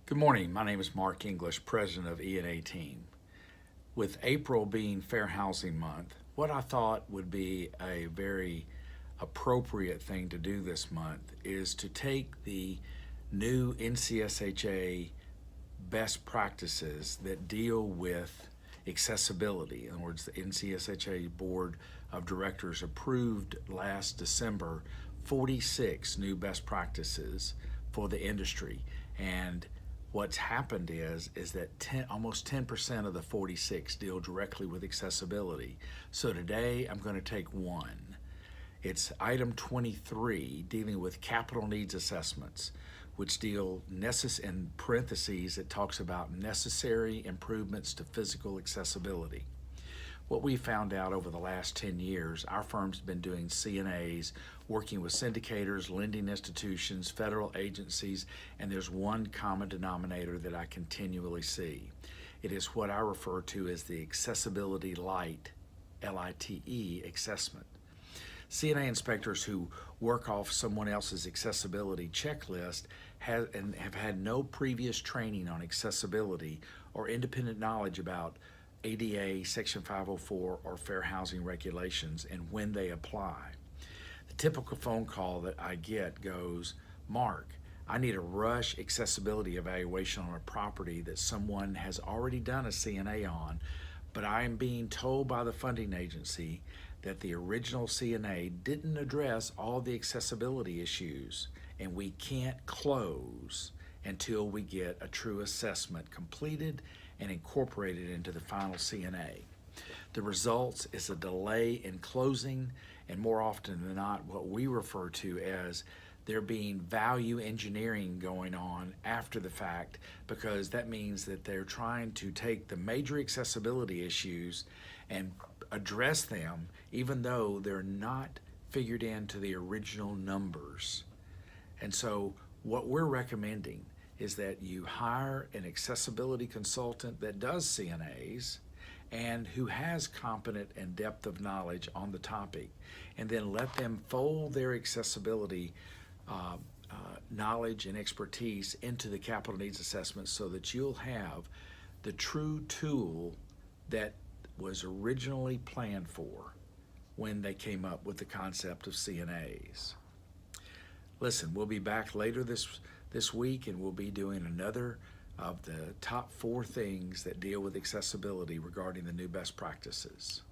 Good morning. My name is Mark English, president of E&A Team. With April being Fair Housing Month, what I thought would be a very appropriate thing to do this month is to take the new NCSHA best practices that deal with accessibility. In other words, the NCSHA Board of Directors approved last December 46 new best practices for the industry. And what's happened is that almost 10% of the 46 deal directly with accessibility. So today I'm going to take one. It's item 23, dealing with capital needs assessments, which deal in parentheses, it talks about necessary improvements to physical accessibility. What we found out over the last 10 years, our firm's been doing CNAs, working with syndicators, lending institutions, federal agencies, and there's one common denominator that I continually see. It is what I refer to as the Accessibility Lite, L-I-T-E, assessment. CNA inspectors who work off someone else's accessibility checklist have had no previous training on accessibility or independent knowledge about ADA, Section 504, or fair housing regulations and when they apply. The typical phone call that I get goes, "Mark, I need a rush accessibility evaluation on a property that someone has already done a CNA on, but I am being told by the funding agency that the original CNA didn't address all the accessibility issues, and we can't close until we get a true assessment completed and incorporated into the final CNA. The results is a delay in closing, and more often than not, what we refer to as there being value engineering going on after the fact, because that means that they're trying to take the major accessibility issues and address them even though they're not figured into the original numbers." And so what we're recommending is that you hire an accessibility consultant that does CNAs and who has competent and depth of knowledge on the topic, and then let them fold their accessibility knowledge and expertise into the capital needs assessment so that you'll have the true tool that was originally planned for when they came up with the concept of CNAs. Listen, we'll be back later this week, and we'll be doing another of the top 4 things that deal with accessibility regarding the new best practices.